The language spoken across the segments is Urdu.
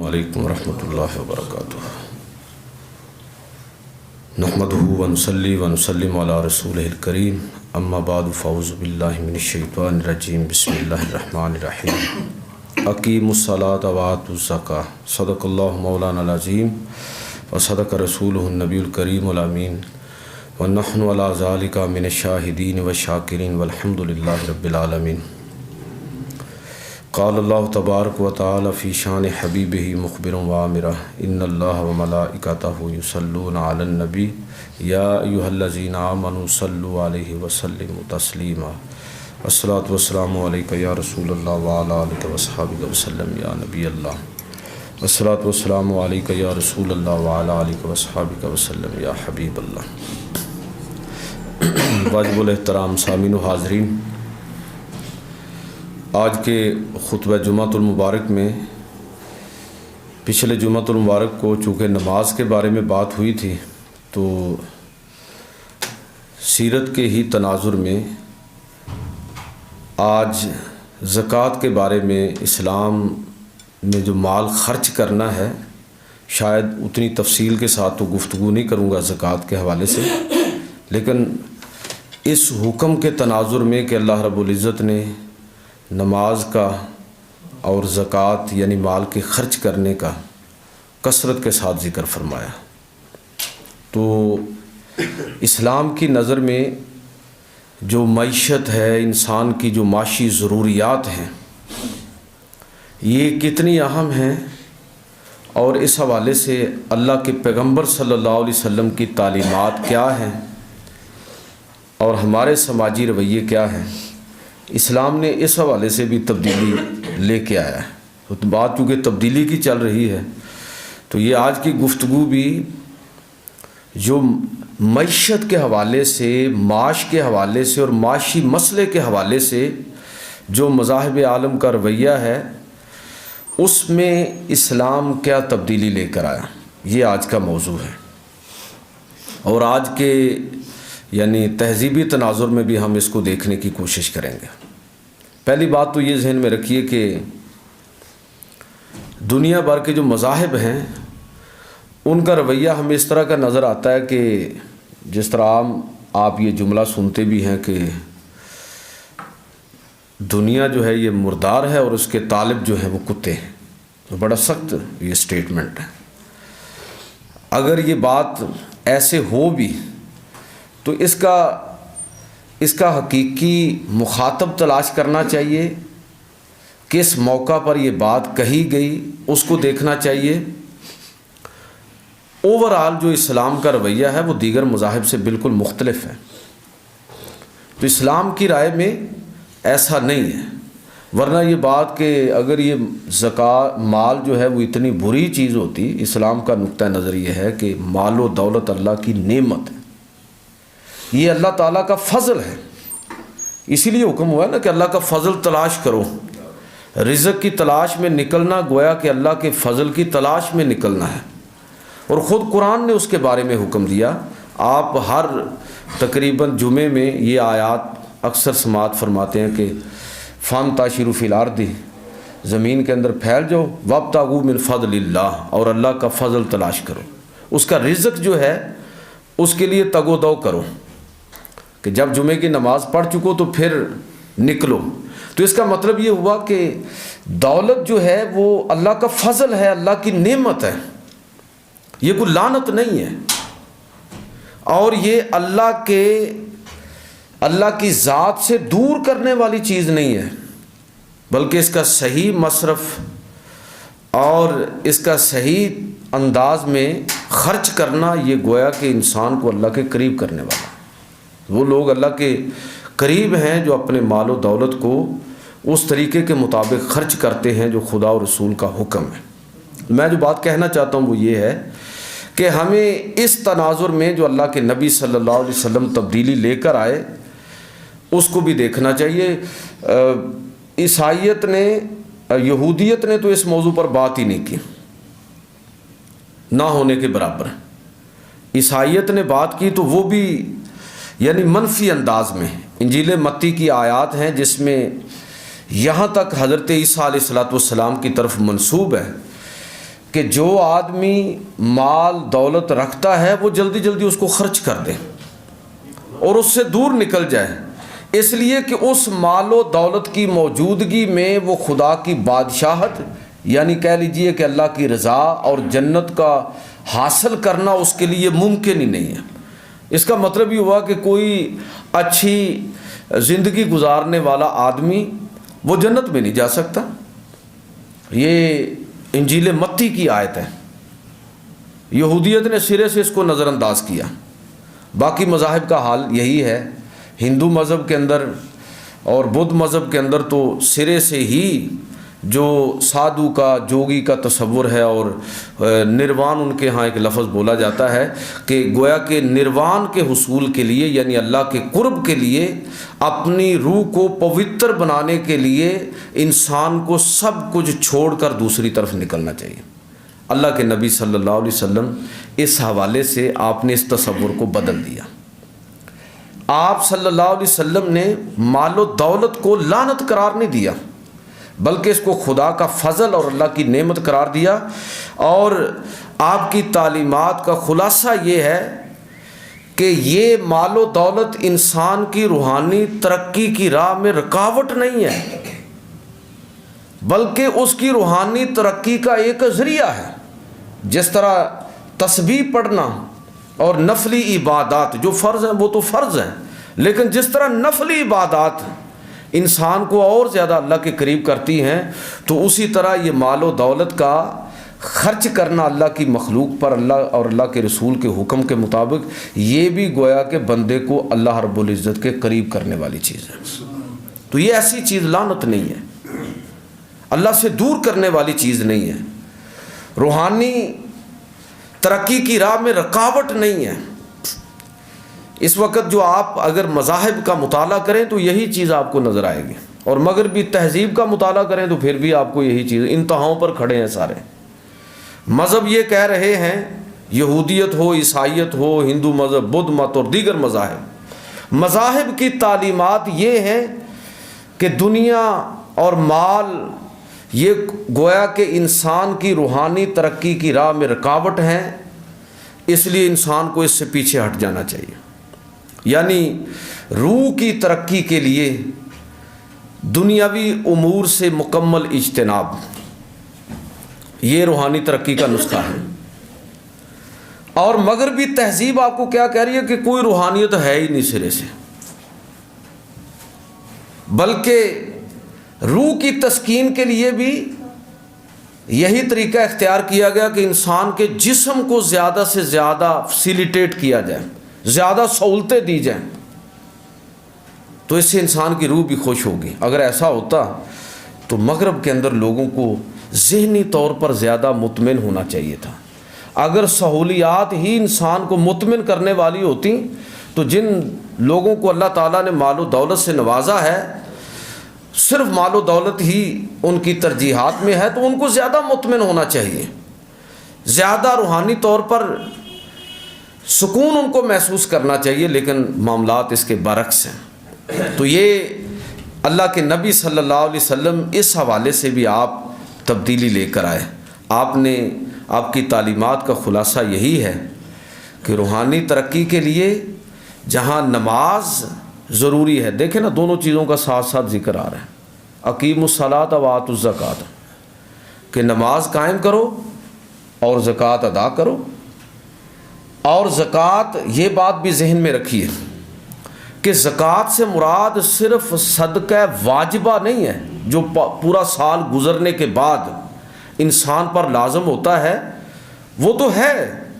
علیکم ورحمۃ اللہ وبرکاتہ۔ نحمدہ ونصلی ونسلم علی رسولہ الکریم، اما بعد فاعوذ باللہ من الشیطان الرجیم، بسم اللہ الرحمن الرحیم۔ اقیموا الصلاۃ وآتوا الزکاۃ، صدق اللہ مولانا العظیم وصدق رسولہ النبی الکریم الامین، ونحن علی ذلک من الشاہدین والشاکرین والحمد للہ رب العالمین۔ قال اللہ تبارک و تعالی فی شان حبیبہ مخبرا وآمرا، ان اللہ وملائکتہ یصلون علی النبی یا ایھا الذین آمنوا صلوا علیہ وسلموا تسلیما۔ الصلاۃ والسلام علیک یا رسول اللہ وعلی آلک وصحبہ وسلم یا نبی اللہ۔ الصلاۃ والسلام علیک یا رسول اللہ وعلی آلک وصحبہ وسلم یا حبیب اللہ۔ واجب الاحترام سامعین و حاضرین، آج کے خطبہ جمعۃ المبارک میں پچھلے جمعۃ المبارک کو چونکہ نماز کے بارے میں بات ہوئی تھی، تو سیرت کے ہی تناظر میں آج زکوٰۃ کے بارے میں اسلام میں جو مال خرچ کرنا ہے، شاید اتنی تفصیل کے ساتھ تو گفتگو نہیں کروں گا زکوٰۃ کے حوالے سے، لیکن اس حکم کے تناظر میں کہ اللہ رب العزت نے نماز کا اور زکوٰۃ یعنی مال کے خرچ کرنے کا کثرت کے ساتھ ذکر فرمایا، تو اسلام کی نظر میں جو معیشت ہے، انسان کی جو معاشی ضروریات ہیں، یہ کتنی اہم ہیں، اور اس حوالے سے اللہ کے پیغمبر صلی اللہ علیہ وسلم کی تعلیمات کیا ہیں اور ہمارے سماجی رویے کیا ہیں، اسلام نے اس حوالے سے بھی تبدیلی لے کے آیا ہے۔ تو بات چونکہ تبدیلی کی چل رہی ہے، تو یہ آج کی گفتگو بھی جو معیشت کے حوالے سے، معاش کے حوالے سے اور معاشی مسئلے کے حوالے سے جو مذاہب عالم کا رویہ ہے، اس میں اسلام کیا تبدیلی لے کر آیا، یہ آج کا موضوع ہے۔ اور آج کے یعنی تہذیبی تناظر میں بھی ہم اس کو دیکھنے کی کوشش کریں گے۔ پہلی بات تو یہ ذہن میں رکھیے کہ دنیا بھر کے جو مذاہب ہیں، ان کا رویہ ہمیں اس طرح کا نظر آتا ہے کہ جس طرح عام آپ یہ جملہ سنتے بھی ہیں کہ دنیا جو ہے یہ مردار ہے اور اس کے طالب جو ہیں وہ کتے ہیں۔ بڑا سخت یہ سٹیٹمنٹ ہے۔ اگر یہ بات ایسے ہو بھی تو اس کا حقیقی مخاطب تلاش کرنا چاہیے، کس موقع پر یہ بات کہی گئی اس کو دیکھنا چاہیے۔ اوورآل جو اسلام کا رویہ ہے وہ دیگر مذاہب سے بالکل مختلف ہے، تو اسلام کی رائے میں ایسا نہیں ہے۔ ورنہ یہ بات کہ اگر یہ زکوٰۃ مال جو ہے وہ اتنی بری چیز ہوتی، اسلام کا نقطہ نظر یہ ہے کہ مال و دولت اللہ کی نعمت ہے، یہ اللہ تعالیٰ کا فضل ہے، اسی لیے حکم ہوا ہے نا کہ اللہ کا فضل تلاش کرو۔ رزق کی تلاش میں نکلنا گویا کہ اللہ کے فضل کی تلاش میں نکلنا ہے، اور خود قرآن نے اس کے بارے میں حکم دیا۔ آپ ہر تقریباً جمعے میں یہ آیات اکثر سماعت فرماتے ہیں کہ فانتشروا فی الارض، زمین کے اندر پھیل جاؤ، وابتغوا من فضل اللہ، اور اللہ کا فضل تلاش کرو، اس کا رزق جو ہے اس کے لیے تگ و دو کرو، کہ جب جمعے کی نماز پڑھ چکو تو پھر نکلو۔ تو اس کا مطلب یہ ہوا کہ دولت جو ہے وہ اللہ کا فضل ہے، اللہ کی نعمت ہے، یہ کوئی لعنت نہیں ہے، اور یہ اللہ کی ذات سے دور کرنے والی چیز نہیں ہے، بلکہ اس کا صحیح مصرف اور اس کا صحیح انداز میں خرچ کرنا، یہ گویا کہ انسان کو اللہ کے قریب کرنے والا۔ وہ لوگ اللہ کے قریب ہیں جو اپنے مال و دولت کو اس طریقے کے مطابق خرچ کرتے ہیں جو خدا اور رسول کا حکم ہے۔ میں جو بات کہنا چاہتا ہوں وہ یہ ہے کہ ہمیں اس تناظر میں جو اللہ کے نبی صلی اللہ علیہ وسلم تبدیلی لے کر آئے اس کو بھی دیکھنا چاہیے۔ عیسائیت نے، یہودیت نے تو اس موضوع پر بات ہی نہیں کی، نہ ہونے کے برابر۔ عیسائیت نے بات کی تو وہ بھی یعنی منفی انداز میں۔ انجیل متی کی آیات ہیں جس میں یہاں تک حضرت عیسیٰ علیہ السلام کی طرف منسوب ہے کہ جو آدمی مال دولت رکھتا ہے وہ جلدی جلدی اس کو خرچ کر دے اور اس سے دور نکل جائے، اس لیے کہ اس مال و دولت کی موجودگی میں وہ خدا کی بادشاہت، یعنی کہہ لیجئے کہ اللہ کی رضا اور جنت کا حاصل کرنا اس کے لیے ممکن ہی نہیں ہے۔ اس کا مطلب یہ ہوا کہ کوئی اچھی زندگی گزارنے والا آدمی وہ جنت میں نہیں جا سکتا۔ یہ انجیل متی کی آیت ہے۔ یہودیت نے سرے سے اس کو نظر انداز کیا۔ باقی مذاہب کا حال یہی ہے۔ ہندو مذہب کے اندر اور بدھ مذہب کے اندر تو سرے سے ہی جو سادھو کا، جوگی کا تصور ہے، اور نروان ان کے ہاں ایک لفظ بولا جاتا ہے کہ گویا کہ نروان کے حصول کے لیے، یعنی اللہ کے قرب کے لیے، اپنی روح کو پوتر بنانے کے لیے انسان کو سب کچھ چھوڑ کر دوسری طرف نکلنا چاہیے۔ اللہ کے نبی صلی اللہ علیہ وسلم اس حوالے سے آپ نے اس تصور کو بدل دیا۔ آپ صلی اللہ علیہ وسلم نے مال و دولت کو لعنت قرار نہیں دیا، بلکہ اس کو خدا کا فضل اور اللہ کی نعمت قرار دیا، اور آپ کی تعلیمات کا خلاصہ یہ ہے کہ یہ مال و دولت انسان کی روحانی ترقی کی راہ میں رکاوٹ نہیں ہے، بلکہ اس کی روحانی ترقی کا ایک ذریعہ ہے۔ جس طرح تسبیح پڑھنا اور نفلی عبادات جو فرض ہیں وہ تو فرض ہیں، لیکن جس طرح نفلی عبادات انسان کو اور زیادہ اللہ کے قریب کرتی ہیں، تو اسی طرح یہ مال و دولت کا خرچ کرنا اللہ کی مخلوق پر، اللہ اور اللہ کے رسول کے حکم کے مطابق، یہ بھی گویا کہ بندے کو اللہ رب العزت کے قریب کرنے والی چیز ہے۔ تو یہ ایسی چیز لعنت نہیں ہے، اللہ سے دور کرنے والی چیز نہیں ہے، روحانی ترقی کی راہ میں رکاوٹ نہیں ہے۔ اس وقت جو آپ اگر مذاہب کا مطالعہ کریں تو یہی چیز آپ کو نظر آئے گی، اور مغربی تہذیب کا مطالعہ کریں تو پھر بھی آپ کو یہی چیز، انتہاؤں پر کھڑے ہیں سارے۔ مذہب یہ کہہ رہے ہیں، یہودیت ہو، عیسائیت ہو، ہندو مذہب، بدھ مت اور دیگر مذاہب کی تعلیمات یہ ہیں کہ دنیا اور مال یہ گویا کہ انسان کی روحانی ترقی کی راہ میں رکاوٹ ہیں، اس لیے انسان کو اس سے پیچھے ہٹ جانا چاہیے۔ یعنی روح کی ترقی کے لیے دنیاوی امور سے مکمل اجتناب، یہ روحانی ترقی کا نسخہ ہے۔ اور مغربی تہذیب آپ کو کیا کہہ رہی ہے کہ کوئی روحانیت ہے ہی نہیں سرے سے، بلکہ روح کی تسکین کے لیے بھی یہی طریقہ اختیار کیا گیا کہ انسان کے جسم کو زیادہ سے زیادہ فیسیلیٹیٹ کیا جائے، زیادہ سہولتیں دی جائیں، تو اس سے انسان کی روح بھی خوش ہوگی۔ اگر ایسا ہوتا تو مغرب کے اندر لوگوں کو ذہنی طور پر زیادہ مطمئن ہونا چاہیے تھا۔ اگر سہولیات ہی انسان کو مطمئن کرنے والی ہوتی تو جن لوگوں کو اللہ تعالیٰ نے مال و دولت سے نوازا ہے، صرف مال و دولت ہی ان کی ترجیحات میں ہے، تو ان کو زیادہ مطمئن ہونا چاہیے، زیادہ روحانی طور پر سکون ان کو محسوس کرنا چاہیے، لیکن معاملات اس کے برعکس ہیں۔ تو یہ اللہ کے نبی صلی اللہ علیہ وسلم اس حوالے سے بھی آپ تبدیلی لے کر آئے۔ آپ کی تعلیمات کا خلاصہ یہی ہے کہ روحانی ترقی کے لیے جہاں نماز ضروری ہے، دیکھیں نا دونوں چیزوں کا ساتھ ساتھ ذکر آ رہا ہے، اقیموا الصلاۃ وآتوا الزکاۃ، کہ نماز قائم کرو اور زکوٰۃ ادا کرو۔ اور زکوٰۃ، یہ بات بھی ذہن میں رکھیے کہ زکوٰۃ سے مراد صرف صدقہ واجبہ نہیں ہے جو پورا سال گزرنے کے بعد انسان پر لازم ہوتا ہے، وہ تو ہے،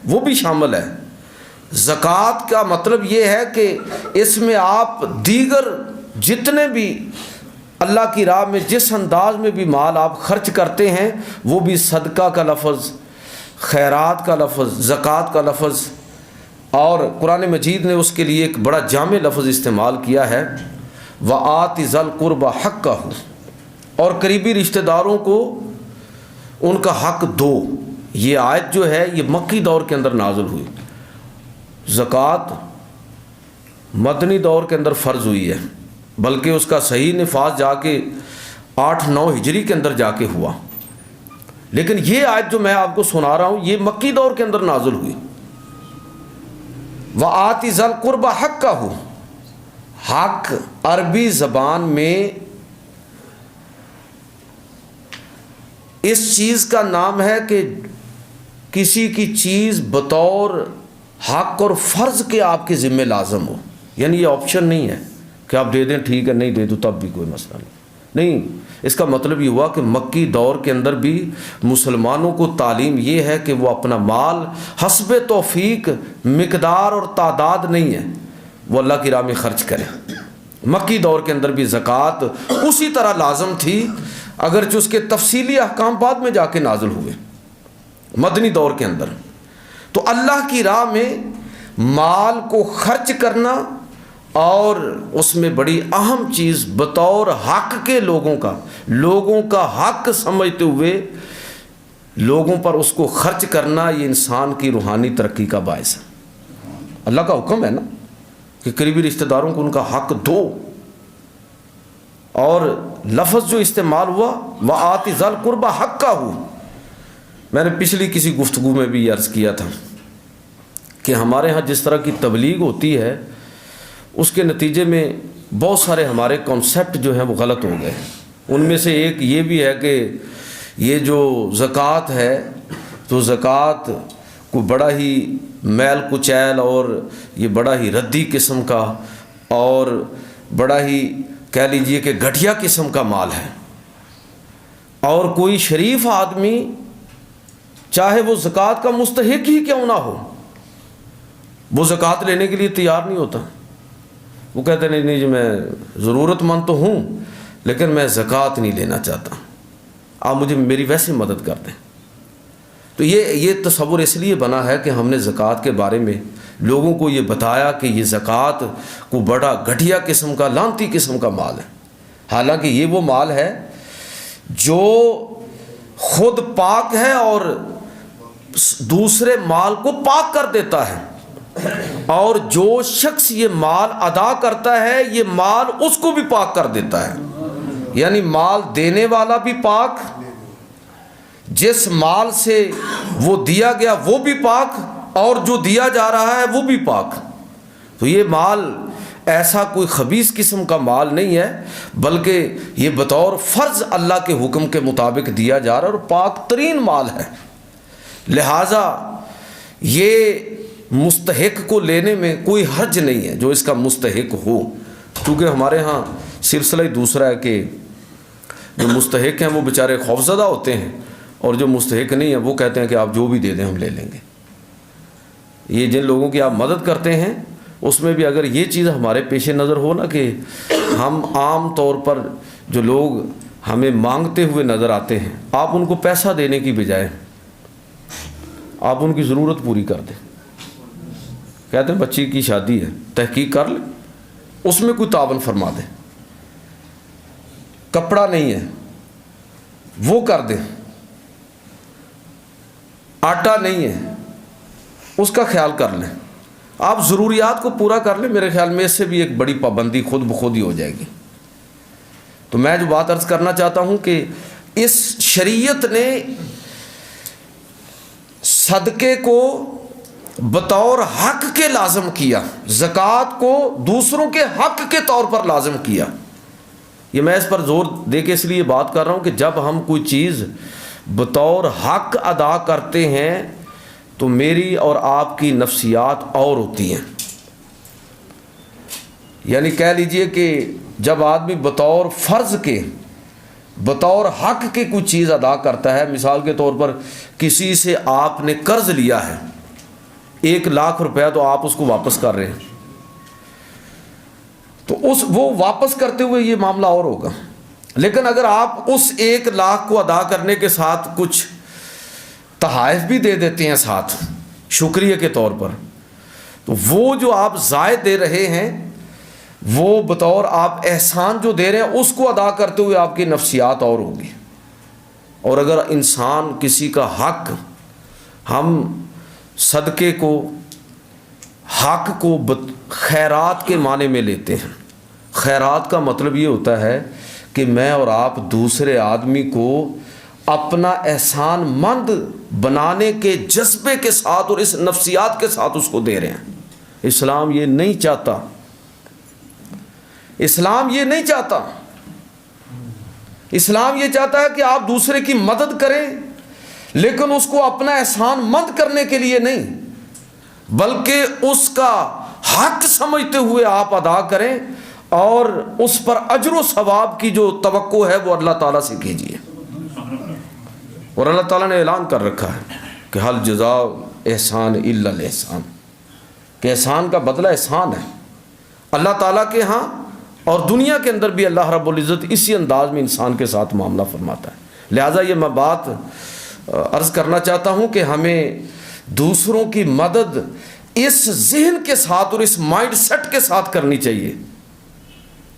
وہ بھی شامل ہے۔ زکوٰۃ کا مطلب یہ ہے کہ اس میں آپ دیگر جتنے بھی اللہ کی راہ میں جس انداز میں بھی مال آپ خرچ کرتے ہیں، وہ بھی صدقہ کا لفظ، خیرات کا لفظ، زکوٰۃ کا لفظ، اور قرآن مجید نے اس کے لیے ایک بڑا جامع لفظ استعمال کیا ہے، وَآتِ ذَا الْقُرْبَى حَقَّهُ، اور قریبی رشتہ داروں کو ان کا حق دو۔ یہ آیت جو ہے یہ مکی دور کے اندر نازل ہوئی، زکوٰۃ مدنی دور کے اندر فرض ہوئی ہے، بلکہ اس کا صحیح نفاذ جا کے 8-9 ہجری کے اندر جا کے ہوا۔ لیکن یہ آیت جو میں آپ کو سنا رہا ہوں یہ مکی دور کے اندر نازل ہوئی. وَآتِ ذَا الْقُرْبَى حَقَّهُ، حق عربی زبان میں اس چیز کا نام ہے کہ کسی کی چیز بطور حق اور فرض کے آپ کے ذمہ لازم ہو. یعنی یہ آپشن نہیں ہے کہ آپ دے دیں ٹھیک ہے، نہیں دے دو تب بھی کوئی مسئلہ نہیں. اس کا مطلب یہ ہوا کہ مکی دور کے اندر بھی مسلمانوں کو تعلیم یہ ہے کہ وہ اپنا مال حسب توفیق مقدار اور تعداد نہیں ہے وہ اللہ کی راہ میں خرچ کریں. مکی دور کے اندر بھی زکوٰۃ اسی طرح لازم تھی، اگرچہ اس کے تفصیلی احکام بعد میں جا کے نازل ہوئے مدنی دور کے اندر. تو اللہ کی راہ میں مال کو خرچ کرنا اور اس میں بڑی اہم چیز بطور حق کے لوگوں کا حق سمجھتے ہوئے لوگوں پر اس کو خرچ کرنا، یہ انسان کی روحانی ترقی کا باعث ہے. اللہ کا حکم ہے نا کہ قریبی رشتہ داروں کو ان کا حق دو. اور لفظ جو استعمال ہوا وَآتِ ذَا الْقُرْبَى حَقَّهُ، میں نے پچھلی کسی گفتگو میں بھی عرض کیا تھا کہ ہمارے ہاں جس طرح کی تبلیغ ہوتی ہے اس کے نتیجے میں بہت سارے ہمارے کانسیپٹ جو ہیں وہ غلط ہو گئے. ان میں سے ایک یہ بھی ہے کہ یہ جو زکوٰۃ ہے تو زکوٰۃ کو بڑا ہی میل کچیل اور یہ بڑا ہی ردی قسم کا اور بڑا ہی کہہ لیجئے کہ گھٹیا قسم کا مال ہے، اور کوئی شریف آدمی چاہے وہ زکوٰۃ کا مستحق ہی کیوں نہ ہو وہ زکوٰۃ لینے کے لیے تیار نہیں ہوتا. وہ کہتے ہیں نہیں جی میں ضرورت مند تو ہوں لیکن میں زکوٰۃ نہیں لینا چاہتا، آپ مجھے میری ویسے مدد کر دیں. تو یہ تصور اس لیے بنا ہے کہ ہم نے زکوٰۃ کے بارے میں لوگوں کو یہ بتایا کہ یہ زکوٰۃ کو بڑا گھٹیا قسم کا لعنتی قسم کا مال ہے، حالانکہ یہ وہ مال ہے جو خود پاک ہے اور دوسرے مال کو پاک کر دیتا ہے. اور جو شخص یہ مال ادا کرتا ہے یہ مال اس کو بھی پاک کر دیتا ہے. یعنی مال دینے والا بھی پاک، جس مال سے وہ دیا گیا وہ بھی پاک، اور جو دیا جا رہا ہے وہ بھی پاک. تو یہ مال ایسا کوئی خبیث قسم کا مال نہیں ہے، بلکہ یہ بطور فرض اللہ کے حکم کے مطابق دیا جا رہا ہے اور پاک ترین مال ہے. لہٰذا یہ مستحق کو لینے میں کوئی حرج نہیں ہے جو اس کا مستحق ہو. کیونکہ ہمارے ہاں سلسلہ ہی دوسرا ہے کہ جو مستحق ہیں وہ بیچارے خوفزدہ ہوتے ہیں، اور جو مستحق نہیں ہیں وہ کہتے ہیں کہ آپ جو بھی دے دیں ہم لے لیں گے. یہ جن لوگوں کی آپ مدد کرتے ہیں اس میں بھی اگر یہ چیز ہمارے پیش نظر ہو نا کہ ہم عام طور پر جو لوگ ہمیں مانگتے ہوئے نظر آتے ہیں آپ ان کو پیسہ دینے کی بجائے آپ ان کی ضرورت پوری کر دیں. کہتے ہیں بچی کی شادی ہے، تحقیق کر لیں، اس میں کوئی تعاون فرما دیں. کپڑا نہیں ہے وہ کر دیں، آٹا نہیں ہے اس کا خیال کر لیں. آپ ضروریات کو پورا کر لیں، میرے خیال میں اس سے بھی ایک بڑی پابندی خود بخود ہی ہو جائے گی. تو میں جو بات عرض کرنا چاہتا ہوں کہ اس شریعت نے صدقے کو بطور حق کے لازم کیا، زکوٰۃ کو دوسروں کے حق کے طور پر لازم کیا. یہ میں اس پر زور دے کے اس لیے بات کر رہا ہوں کہ جب ہم کوئی چیز بطور حق ادا کرتے ہیں تو میری اور آپ کی نفسیات اور ہوتی ہیں. یعنی کہہ لیجئے کہ جب آدمی بطور فرض کے بطور حق کے کوئی چیز ادا کرتا ہے، مثال کے طور پر کسی سے آپ نے قرض لیا ہے 1,00,000 روپیہ، تو آپ اس کو واپس کر رہے ہیں، تو وہ واپس کرتے ہوئے یہ معاملہ اور ہوگا. لیکن اگر آپ اس 1,00,000 کو ادا کرنے کے ساتھ کچھ تحائف بھی دے دیتے ہیں ساتھ شکریہ کے طور پر، تو وہ جو آپ زائد دے رہے ہیں وہ بطور آپ احسان جو دے رہے ہیں اس کو ادا کرتے ہوئے آپ کی نفسیات اور ہوگی. اور اگر انسان کسی کا حق، ہم صدقے کو حق کو خیرات کے معنی میں لیتے ہیں. خیرات کا مطلب یہ ہوتا ہے کہ میں اور آپ دوسرے آدمی کو اپنا احسان مند بنانے کے جذبے کے ساتھ اور اس نفسیات کے ساتھ اس کو دے رہے ہیں۔ اسلام یہ نہیں چاہتا، اسلام یہ نہیں چاہتا۔ اسلام یہ چاہتا ہے کہ آپ دوسرے کی مدد کریں، لیکن اس کو اپنا احسان مند کرنے کے لیے نہیں، بلکہ اس کا حق سمجھتے ہوئے آپ ادا کریں، اور اس پر اجر و ثواب کی جو توقع ہے وہ اللہ تعالیٰ سے کیجیے۔ اور اللہ تعالیٰ نے اعلان کر رکھا ہے کہ حل جزاء احسان الا الاحسان، کہ احسان کا بدلہ احسان ہے اللہ تعالیٰ کے ہاں، اور دنیا کے اندر بھی اللہ رب العزت اسی انداز میں انسان کے ساتھ معاملہ فرماتا ہے۔ لہٰذا یہ میں بات عرض کرنا چاہتا ہوں کہ ہمیں دوسروں کی مدد اس ذہن کے ساتھ اور اس مائنڈ سیٹ کے ساتھ کرنی چاہیے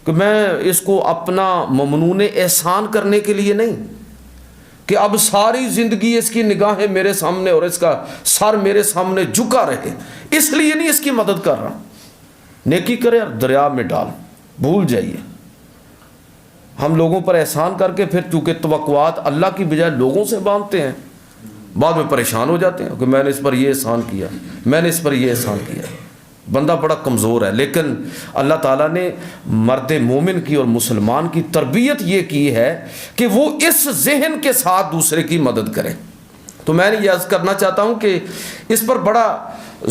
کہ میں اس کو اپنا ممنون احسان کرنے کے لیے نہیں، کہ اب ساری زندگی اس کی نگاہیں میرے سامنے اور اس کا سر میرے سامنے جھکا رہے، اس لیے نہیں اس کی مدد کر رہا۔ نیکی کرے اور دریا میں ڈال، بھول جائیے۔ ہم لوگوں پر احسان کر کے پھر چونکہ توقعات اللہ کی بجائے لوگوں سے باندھتے ہیں، بعد میں پریشان ہو جاتے ہیں کہ میں نے اس پر یہ احسان کیا، میں نے اس پر یہ احسان کیا۔ بندہ بڑا کمزور ہے، لیکن اللہ تعالیٰ نے مرد مومن کی اور مسلمان کی تربیت یہ کی ہے کہ وہ اس ذہن کے ساتھ دوسرے کی مدد کرے۔ تو میں نے یہ عرض کرنا چاہتا ہوں کہ اس پر بڑا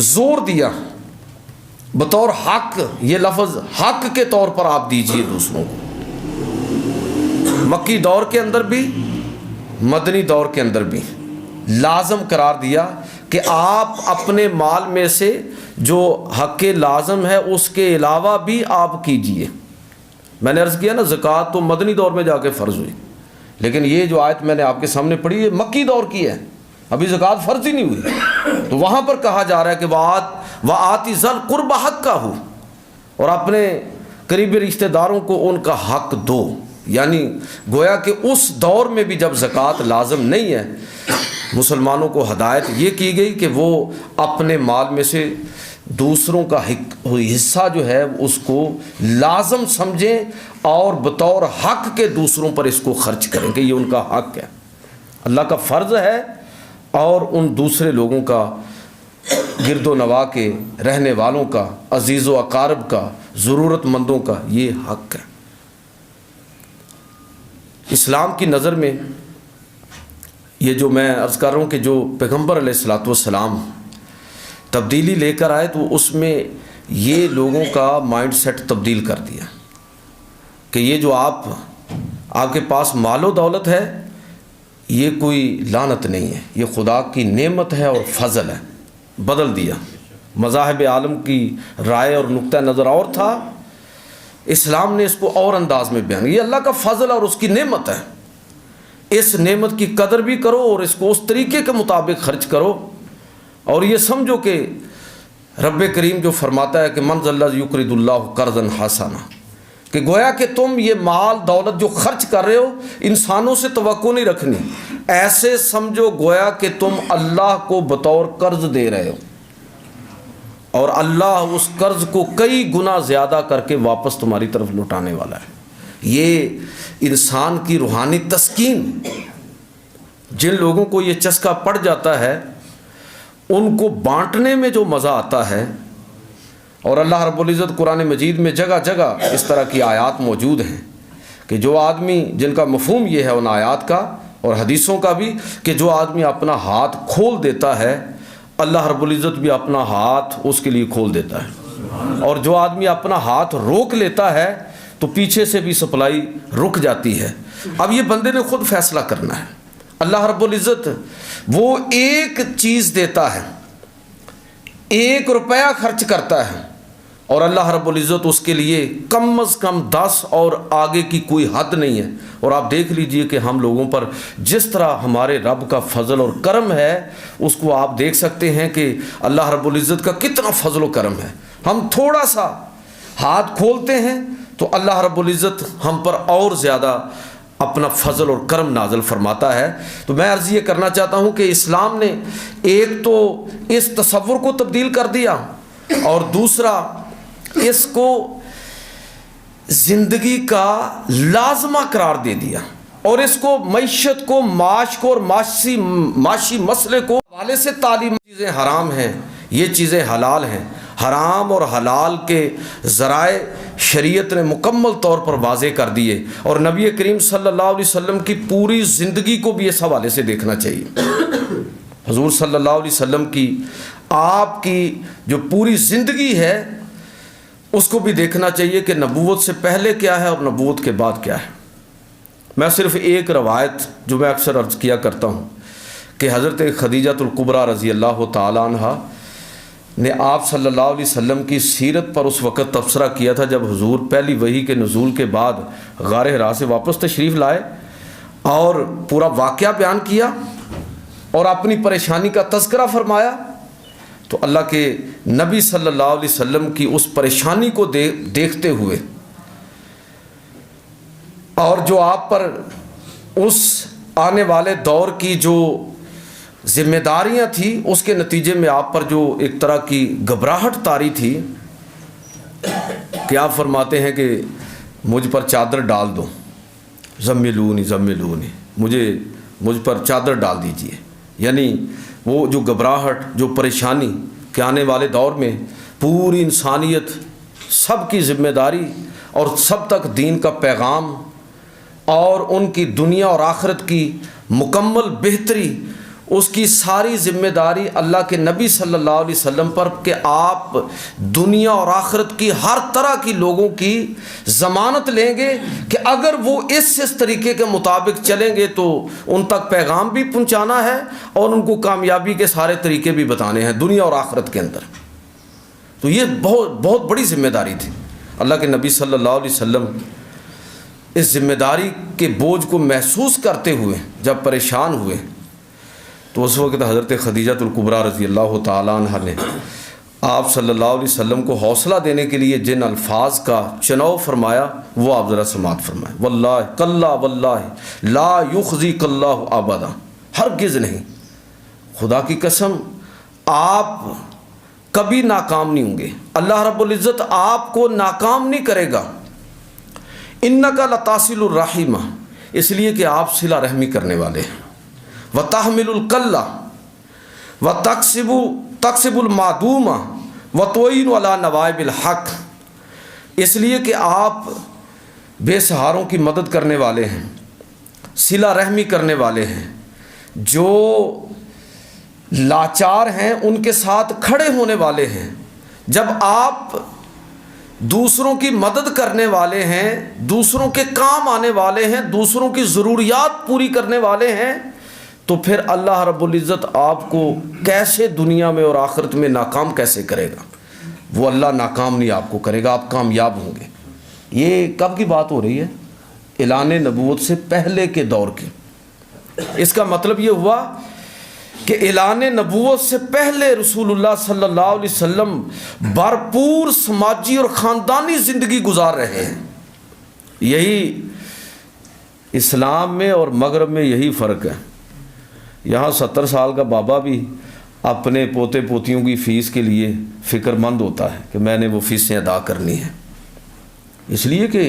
زور دیا بطور حق، یہ لفظ حق کے طور پر آپ دیجئے دوسروں کو، مکی دور کے اندر بھی مدنی دور کے اندر بھی لازم قرار دیا کہ آپ اپنے مال میں سے جو حق لازم ہے اس کے علاوہ بھی آپ کیجئے۔ میں نے عرض کیا نا زکوٰۃ تو مدنی دور میں جا کے فرض ہوئی، لیکن یہ جو آیت میں نے آپ کے سامنے پڑھی یہ مکی دور کی ہے، ابھی زکوٰۃ فرض ہی نہیں ہوئی۔ تو وہاں پر کہا جا رہا ہے کہ وَآتِ ذَا الْقُرْبَ حَقَّهُ، اور اپنے قریبی رشتہ داروں کو ان کا حق دو۔ یعنی گویا کہ اس دور میں بھی جب زکوٰۃ لازم نہیں ہے، مسلمانوں کو ہدایت یہ کی گئی کہ وہ اپنے مال میں سے دوسروں کا حصہ جو ہے اس کو لازم سمجھیں اور بطور حق کے دوسروں پر اس کو خرچ کریں کہ یہ ان کا حق ہے، اللہ کا فرض ہے، اور ان دوسرے لوگوں کا، گرد و نواح کے رہنے والوں کا، عزیز و اقارب کا، ضرورت مندوں کا یہ حق ہے۔ اسلام کی نظر میں یہ جو میں عرض کر رہا ہوں کہ جو پیغمبر علیہ الصلوۃ والسلام تبدیلی لے کر آئے تو اس میں یہ لوگوں کا مائنڈ سیٹ تبدیل کر دیا کہ یہ جو آپ کے پاس مال و دولت ہے یہ کوئی لعنت نہیں ہے، یہ خدا کی نعمت ہے اور فضل ہے، بدل دیا۔ مذاہب عالم کی رائے اور نقطہ نظر اور تھا، اسلام نے اس کو اور انداز میں بیان، یہ اللہ کا فضل اور اس کی نعمت ہے، اس نعمت کی قدر بھی کرو اور اس کو اس طریقے کے مطابق خرچ کرو، اور یہ سمجھو کہ رب کریم جو فرماتا ہے کہ من ذا الذی یقرض اللہ قرضا حسنا، کہ گویا کہ تم یہ مال دولت جو خرچ کر رہے ہو انسانوں سے توقع نہیں رکھنی، ایسے سمجھو گویا کہ تم اللہ کو بطور قرض دے رہے ہو، اور اللہ اس قرض کو کئی گنا زیادہ کر کے واپس تمہاری طرف لوٹانے والا ہے۔ یہ انسان کی روحانی تسکین، جن لوگوں کو یہ چسکا پڑ جاتا ہے ان کو بانٹنے میں جو مزہ آتا ہے، اور اللہ رب العزت قرآن مجید میں جگہ جگہ اس طرح کی آیات موجود ہیں کہ جو آدمی، جن کا مفہوم یہ ہے ان آیات کا اور حدیثوں کا بھی، کہ جو آدمی اپنا ہاتھ کھول دیتا ہے اللہ رب العزت بھی اپنا ہاتھ اس کے لیے کھول دیتا ہے، اور جو آدمی اپنا ہاتھ روک لیتا ہے تو پیچھے سے بھی سپلائی رک جاتی ہے۔ اب یہ بندے نے خود فیصلہ کرنا ہے۔ اللہ رب العزت وہ ایک چیز دیتا ہے، 1 روپیہ خرچ کرتا ہے، اور اللہ رب العزت اس کے لیے کم از کم 10 اور آگے کی کوئی حد نہیں ہے۔ اور آپ دیکھ لیجئے کہ ہم لوگوں پر جس طرح ہمارے رب کا فضل اور کرم ہے اس کو آپ دیکھ سکتے ہیں کہ اللہ رب العزت کا کتنا فضل و کرم ہے۔ ہم تھوڑا سا ہاتھ کھولتے ہیں تو اللہ رب العزت ہم پر اور زیادہ اپنا فضل اور کرم نازل فرماتا ہے۔ تو میں عرض یہ کرنا چاہتا ہوں کہ اسلام نے ایک تو اس تصور کو تبدیل کر دیا، اور دوسرا اس کو زندگی کا لازمہ قرار دے دیا اور اس کو معیشت کو، معاش کو اور معاشی مسئلے کو حوالے سے تعلیم، چیزیں حرام ہیں، یہ چیزیں حلال ہیں، حرام اور حلال کے ذرائع شریعت نے مکمل طور پر واضح کر دیے، اور نبی کریم صلی اللہ علیہ وسلم کی پوری زندگی کو بھی اس حوالے سے دیکھنا چاہیے۔ حضور صلی اللہ علیہ وسلم کی، آپ کی جو پوری زندگی ہے اس کو بھی دیکھنا چاہیے کہ نبوت سے پہلے کیا ہے اور نبوت کے بعد کیا ہے۔ میں صرف ایک روایت جو میں اکثر عرض کیا کرتا ہوں کہ حضرت خدیجۃ الکبریٰ رضی اللہ تعالیٰ عنہ نے آپ صلی اللہ علیہ وسلم کی سیرت پر اس وقت تبصرہ کیا تھا جب حضور پہلی وحی کے نزول کے بعد غار حرا سے واپس تشریف لائے، اور پورا واقعہ بیان کیا اور اپنی پریشانی کا تذکرہ فرمایا، تو اللہ کے نبی صلی اللہ علیہ وسلم کی اس پریشانی کو دیکھتے ہوئے اور جو آپ پر اس آنے والے دور کی جو ذمہ داریاں تھیں، اس کے نتیجے میں آپ پر جو ایک طرح کی گھبراہٹ طاری تھی کہ آپ فرماتے ہیں کہ مجھ پر چادر ڈال دو، زملونی زملونی، مجھ پر چادر ڈال دیجئے۔ یعنی وہ جو گھبراہٹ، جو پریشانی کہ آنے والے دور میں پوری انسانیت سب کی ذمہ داری اور سب تک دین کا پیغام اور ان کی دنیا اور آخرت کی مکمل بہتری، اس کی ساری ذمہ داری اللہ کے نبی صلی اللہ علیہ وسلم پر کہ آپ دنیا اور آخرت کی ہر طرح کی لوگوں کی ضمانت لیں گے کہ اگر وہ اس طریقے کے مطابق چلیں گے تو ان تک پیغام بھی پہنچانا ہے اور ان کو کامیابی کے سارے طریقے بھی بتانے ہیں دنیا اور آخرت کے اندر۔ تو یہ بہت بڑی ذمہ داری تھی۔ اللہ کے نبی صلی اللہ علیہ وسلم اس ذمہ داری کے بوجھ کو محسوس کرتے ہوئے جب پریشان ہوئے تو اس وقت حضرت خدیجۃ الکبریٰ رضی اللہ تعالیٰ عنہ نے آپ صلی اللہ علیہ وسلم کو حوصلہ دینے کے لیے جن الفاظ کا چناؤ فرمایا وہ آپ ذرا سماعت فرمائیں۔ واللہ کلا واللہ لا یخزیک اللہ ابدا، ہرگز نہیں، خدا کی قسم آپ کبھی ناکام نہیں ہوں گے، اللہ رب العزت آپ کو ناکام نہیں کرے گا۔ انک لتصل الرحم، اس لیے کہ آپ صلہ رحمی کرنے والے ہیں، وتحمل الکلہ وتکسب المعدوم وتعین علی نوائب الحق، اس لیے کہ آپ بے سہاروں کی مدد کرنے والے ہیں، صلہ رحمی کرنے والے ہیں، جو لاچار ہیں ان کے ساتھ کھڑے ہونے والے ہیں۔ جب آپ دوسروں کی مدد کرنے والے ہیں، دوسروں کے کام آنے والے ہیں، دوسروں کی ضروریات پوری کرنے والے ہیں، تو پھر اللہ رب العزت آپ کو کیسے دنیا میں اور آخرت میں ناکام کیسے کرے گا؟ وہ اللہ ناکام نہیں آپ کو کرے گا، آپ کامیاب ہوں گے۔ یہ کب کی بات ہو رہی ہے؟ اعلان نبوت سے پہلے کے دور کی۔ اس کا مطلب یہ ہوا کہ اعلان نبوت سے پہلے رسول اللہ صلی اللہ علیہ وسلم بھرپور سماجی اور خاندانی زندگی گزار رہے ہیں۔ یہی اسلام میں اور مغرب میں یہی فرق ہے۔ یہاں 70 سال کا بابا بھی اپنے پوتے پوتیوں کی فیس کے لیے فکر مند ہوتا ہے کہ میں نے وہ فیسیں ادا کرنی ہیں، اس لیے کہ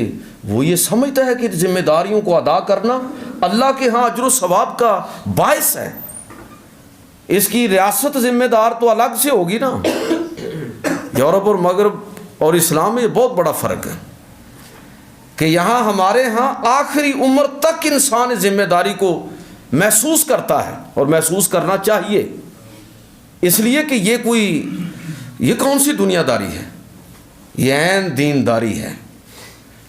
وہ یہ سمجھتا ہے کہ ذمہ داریوں کو ادا کرنا اللہ کے ہاں اجر و ثواب کا باعث ہے۔ اس کی ریاست ذمہ دار تو الگ سے ہوگی نا۔ یورپ اور مغرب اور اسلام میں یہ بہت بڑا فرق ہے کہ یہاں ہمارے ہاں آخری عمر تک انسان ذمہ داری کو محسوس کرتا ہے اور محسوس کرنا چاہیے، اس لیے کہ یہ کون سی دنیا داری ہے؟ یہ عین دینداری ہے،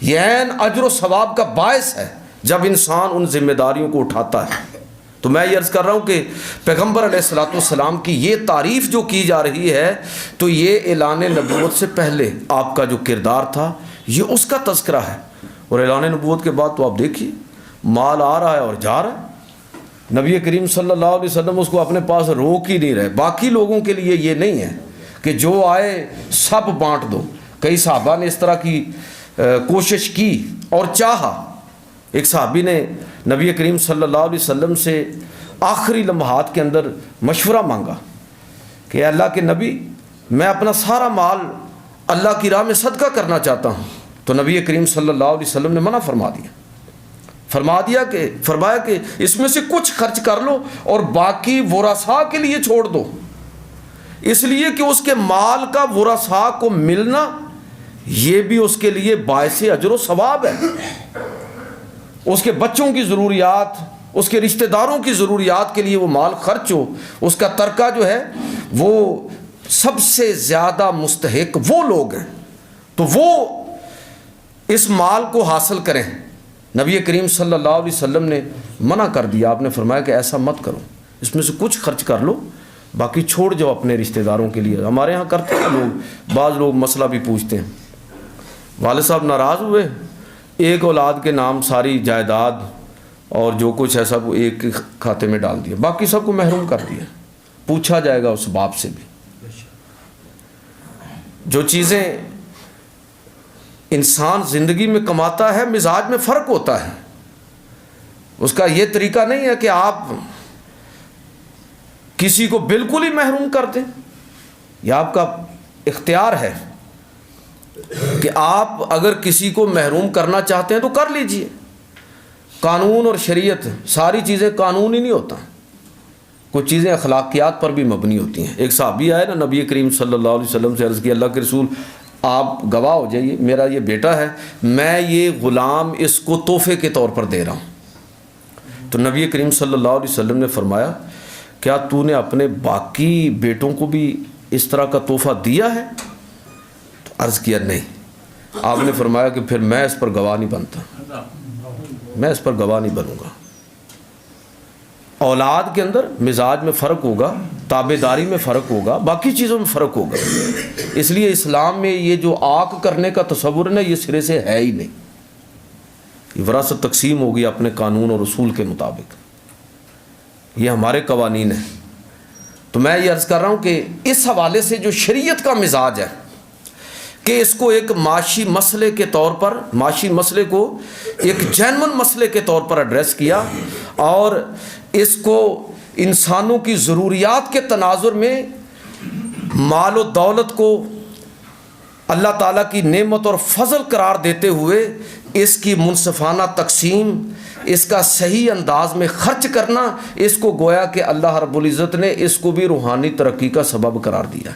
یہ عین اجر و ثواب کا باعث ہے جب انسان ان ذمہ داریوں کو اٹھاتا ہے۔ تو میں یہ عرض کر رہا ہوں کہ پیغمبر علیہ الصلوۃ والسلام کی یہ تعریف جو کی جا رہی ہے تو یہ اعلان نبوت سے پہلے آپ کا جو کردار تھا یہ اس کا تذکرہ ہے، اور اعلان نبوت کے بعد تو آپ دیکھیے مال آ رہا ہے اور جا رہا ہے۔ نبی کریم صلی اللہ علیہ وسلم اس کو اپنے پاس روک ہی نہیں رہے۔ باقی لوگوں کے لیے یہ نہیں ہے کہ جو آئے سب بانٹ دو، کئی صحابہ نے اس طرح کی کوشش کی اور چاہا۔ ایک صحابی نے نبی کریم صلی اللہ علیہ وسلم سے آخری لمحات کے اندر مشورہ مانگا کہ اللہ کے نبی میں اپنا سارا مال اللہ کی راہ میں صدقہ کرنا چاہتا ہوں، تو نبی کریم صلی اللہ علیہ وسلم نے منع فرما دیا۔ فرمایا کہ اس میں سے کچھ خرچ کر لو اور باقی ورثاء کے لیے چھوڑ دو، اس لیے کہ اس کے مال کا ورثاء کو ملنا یہ بھی اس کے لیے باعث اجر و ثواب ہے۔ اس کے بچوں کی ضروریات، اس کے رشتہ داروں کی ضروریات کے لیے وہ مال خرچ ہو، اس کا ترکہ جو ہے وہ سب سے زیادہ مستحق وہ لوگ ہیں، تو وہ اس مال کو حاصل کریں۔ نبی کریم صلی اللہ علیہ وسلم نے منع کر دیا، آپ نے فرمایا کہ ایسا مت کرو، اس میں سے کچھ خرچ کر لو، باقی چھوڑ جاؤ اپنے رشتہ داروں کے لیے۔ ہمارے ہاں کرتے ہیں لوگ، بعض لوگ مسئلہ بھی پوچھتے ہیں، والد صاحب ناراض ہوئے، ایک اولاد کے نام ساری جائیداد اور جو کچھ ہے سب ایک کھاتے میں ڈال دیا، باقی سب کو محروم کر دیا۔ پوچھا جائے گا اس باپ سے بھی۔ جو چیزیں انسان زندگی میں کماتا ہے مزاج میں فرق ہوتا ہے، اس کا یہ طریقہ نہیں ہے کہ آپ کسی کو بالکل ہی محروم کر دیں، یہ آپ کا اختیار ہے کہ آپ اگر کسی کو محروم کرنا چاہتے ہیں تو کر لیجئے۔ قانون اور شریعت ساری چیزیں قانون ہی نہیں ہوتا، کچھ چیزیں اخلاقیات پر بھی مبنی ہوتی ہیں۔ ایک صحابی آئے نا، نبی کریم صلی اللہ علیہ وسلم سے عرض کی، اللہ کے رسول آپ گواہ ہو جائیے، میرا یہ بیٹا ہے، میں یہ غلام اس کو تحفے کے طور پر دے رہا ہوں۔ تو نبی کریم صلی اللہ علیہ وسلم نے فرمایا، کیا تو نے اپنے باقی بیٹوں کو بھی اس طرح کا تحفہ دیا ہے؟ تو عرض کیا نہیں۔ آپ نے فرمایا کہ پھر میں اس پر گواہ نہیں بنتا، میں اس پر گواہ نہیں بنوں گا۔ اولاد کے اندر مزاج میں فرق ہوگا، تابع داری میں فرق ہوگا، باقی چیزوں میں فرق ہوگا، اس لیے اسلام میں یہ جو آنکھ کرنے کا تصور ہے نا، یہ سرے سے ہے ہی نہیں۔ یہ وراثت تقسیم ہوگی اپنے قانون اور اصول کے مطابق، یہ ہمارے قوانین ہیں۔ تو میں یہ عرض کر رہا ہوں کہ اس حوالے سے جو شریعت کا مزاج ہے کہ اس کو ایک معاشی مسئلے کے طور پر، معاشی مسئلے کو ایک جینون مسئلے کے طور پر ایڈریس کیا، اور اس کو انسانوں کی ضروریات کے تناظر میں مال و دولت کو اللہ تعالیٰ کی نعمت اور فضل قرار دیتے ہوئے اس کی منصفانہ تقسیم، اس کا صحیح انداز میں خرچ کرنا، اس کو گویا کہ اللہ رب العزت نے اس کو بھی روحانی ترقی کا سبب قرار دیا۔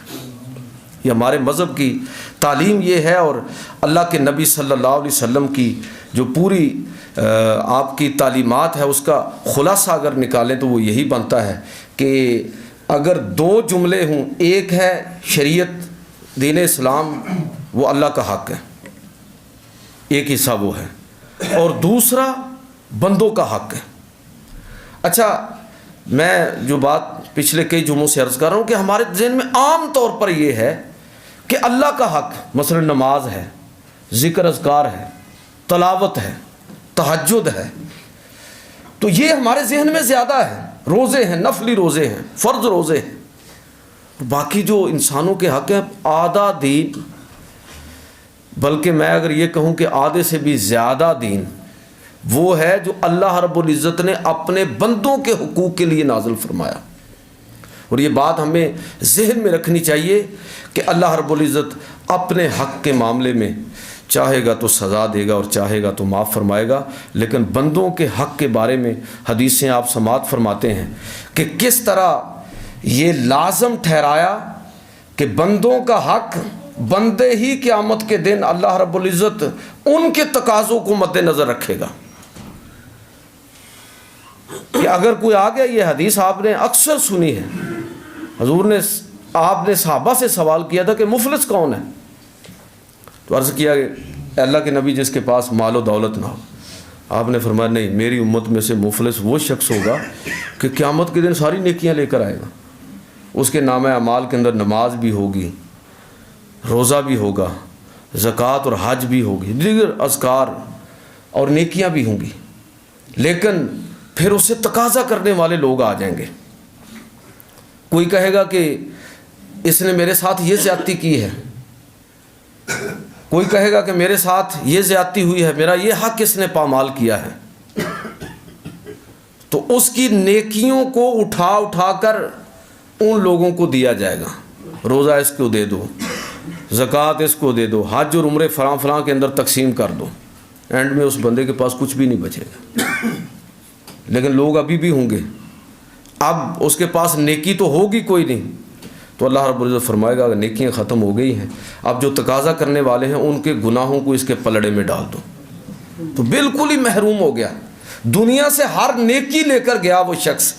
یہ ہمارے مذہب کی تعلیم یہ ہے، اور اللہ کے نبی صلی اللہ علیہ وسلم کی جو پوری آپ کی تعلیمات ہے اس کا خلاصہ اگر نکالیں تو وہ یہی بنتا ہے کہ اگر دو جملے ہوں، ایک ہے شریعت دین اسلام وہ اللہ کا حق ہے، ایک حصہ وہ ہے، اور دوسرا بندوں کا حق ہے۔ اچھا، میں جو بات پچھلے کئی جمعوں سے عرض کر رہا ہوں کہ ہمارے ذہن میں عام طور پر یہ ہے کہ اللہ کا حق مثلا نماز ہے، ذکر اذکار ہے، تلاوت ہے، تہجد ہے، تو یہ ہمارے ذہن میں زیادہ ہے۔ روزے ہیں، نفلی روزے ہیں، فرض روزے ہیں، باقی جو انسانوں کے حق ہیں آدھا دین، بلکہ میں اگر یہ کہوں کہ آدھے سے بھی زیادہ دین وہ ہے جو اللہ رب العزت نے اپنے بندوں کے حقوق کے لیے نازل فرمایا۔ اور یہ بات ہمیں ذہن میں رکھنی چاہیے کہ اللہ رب العزت اپنے حق کے معاملے میں چاہے گا تو سزا دے گا اور چاہے گا تو معاف فرمائے گا، لیکن بندوں کے حق کے بارے میں حدیثیں آپ سماعت فرماتے ہیں کہ کس طرح یہ لازم ٹھہرایا کہ بندوں کا حق بندے ہی قیامت کے دن اللہ رب العزت ان کے تقاضوں کو مد نظر رکھے گا۔ کہ اگر کوئی آ گیا، یہ حدیث آپ نے اکثر سنی ہے، حضور نے آپ نے صحابہ سے سوال کیا تھا کہ مفلس کون ہے؟ تو عرض کیا کہ اللہ کے نبی جس کے پاس مال و دولت نہ ہو۔ آپ نے فرمایا نہیں، میری امت میں سے مفلس وہ شخص ہوگا کہ قیامت کے دن ساری نیکیاں لے کر آئے گا، اس کے نامہ اعمال کے اندر نماز بھی ہوگی، روزہ بھی ہوگا، زکوٰۃ اور حج بھی ہوگی، دیگر اذکار اور نیکیاں بھی ہوں گی، لیکن پھر اسے تقاضا کرنے والے لوگ آ جائیں گے۔ کوئی کہے گا کہ اس نے میرے ساتھ یہ زیادتی کی ہے، کوئی کہے گا کہ میرے ساتھ یہ زیادتی ہوئی ہے، میرا یہ حق اس نے پامال کیا ہے، تو اس کی نیکیوں کو اٹھا اٹھا کر ان لوگوں کو دیا جائے گا۔ روزہ اس کو دے دو، زکوٰۃ اس کو دے دو، حج اور عمرے فلاں فلاں کے اندر تقسیم کر دو، اینڈ میں اس بندے کے پاس کچھ بھی نہیں بچے گا. لیکن لوگ ابھی بھی ہوں گے. اب اس کے پاس نیکی تو ہوگی کوئی نہیں, تو اللہ رب العزت فرمائے گا اگر نیکیاں ختم ہو گئی ہیں, اب جو تقاضا کرنے والے ہیں ان کے گناہوں کو اس کے پلڑے میں ڈال دو. تو بالکل ہی محروم ہو گیا. دنیا سے ہر نیکی لے کر گیا وہ شخص,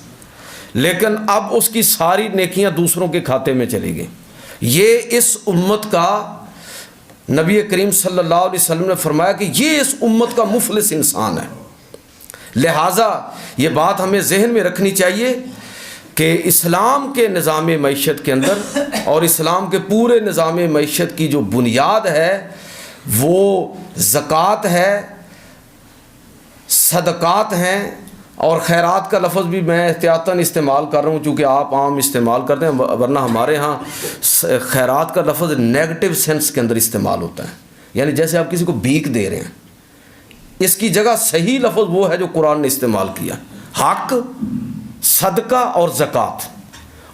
لیکن اب اس کی ساری نیکیاں دوسروں کے کھاتے میں چلی گئیں. یہ اس امت کا, نبی کریم صلی اللہ علیہ وسلم نے فرمایا کہ یہ اس امت کا مفلس انسان ہے. لہٰذا یہ بات ہمیں ذہن میں رکھنی چاہیے کہ اسلام کے نظام معیشت کے اندر اور اسلام کے پورے نظام معیشت کی جو بنیاد ہے وہ زکوٰۃ ہے, صدقات ہیں, اور خیرات کا لفظ بھی میں احتیاطاً استعمال کر رہا ہوں چونکہ آپ عام استعمال کرتے ہیں, ورنہ ہمارے ہاں خیرات کا لفظ نیگیٹو سینس کے اندر استعمال ہوتا ہے, یعنی جیسے آپ کسی کو بھیک دے رہے ہیں. اس کی جگہ صحیح لفظ وہ ہے جو قرآن نے استعمال کیا, حق, صدقہ اور زکوٰۃ.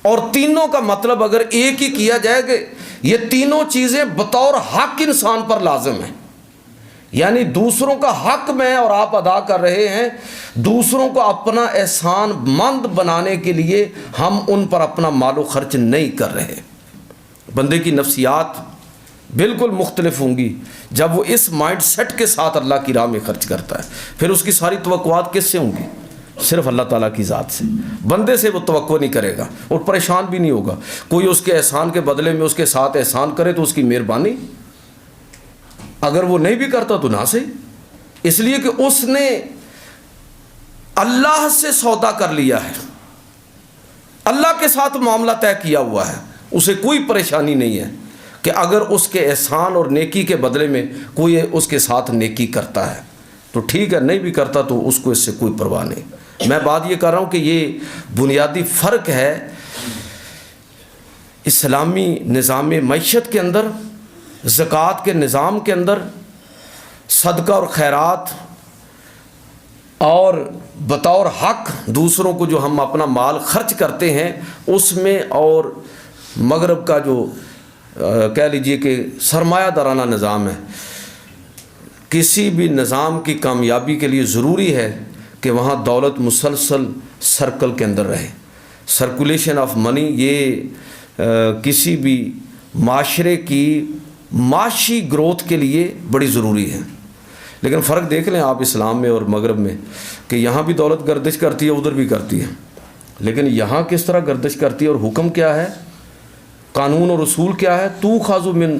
اور تینوں کا مطلب اگر ایک ہی کیا جائے کہ یہ تینوں چیزیں بطور حق انسان پر لازم ہیں, یعنی دوسروں کا حق میں اور آپ ادا کر رہے ہیں, دوسروں کو اپنا احسان مند بنانے کے لیے ہم ان پر اپنا مال و خرچ نہیں کر رہے. بندے کی نفسیات بالکل مختلف ہوں گی جب وہ اس مائنڈ سیٹ کے ساتھ اللہ کی راہ میں خرچ کرتا ہے. پھر اس کی ساری توقعات کس سے ہوں گی؟ صرف اللہ تعالیٰ کی ذات سے. بندے سے وہ توقع نہیں کرے گا اور پریشان بھی نہیں ہوگا. کوئی اس کے احسان کے بدلے میں اس کے ساتھ احسان کرے تو اس کی مہربانی, اگر وہ نہیں بھی کرتا تو نہ صحیح, اس لیے کہ اس نے اللہ سے سودا کر لیا ہے, اللہ کے ساتھ معاملہ طے کیا ہوا ہے. اسے کوئی پریشانی نہیں ہے کہ اگر اس کے احسان اور نیکی کے بدلے میں کوئی اس کے ساتھ نیکی کرتا ہے تو ٹھیک ہے, نہیں بھی کرتا تو اس کو اس سے کوئی پرواہ نہیں. میں بات یہ کر رہا ہوں کہ یہ بنیادی فرق ہے اسلامی نظام معیشت کے اندر, زکوٰۃ کے نظام کے اندر, صدقہ اور خیرات اور بطور حق دوسروں کو جو ہم اپنا مال خرچ کرتے ہیں اس میں, اور مغرب کا جو کہہ لیجئے کہ سرمایہ دارانہ نظام ہے. کسی بھی نظام کی کامیابی کے لیے ضروری ہے کہ وہاں دولت مسلسل سرکل کے اندر رہے. سرکولیشن آف منی یہ کسی بھی معاشرے کی معاشی گروتھ کے لیے بڑی ضروری ہے. لیکن فرق دیکھ لیں آپ اسلام میں اور مغرب میں کہ یہاں بھی دولت گردش کرتی ہے, ادھر بھی کرتی ہے, لیکن یہاں کس طرح گردش کرتی ہے اور حکم کیا ہے, قانون اور اصول کیا ہے. تو خاصو من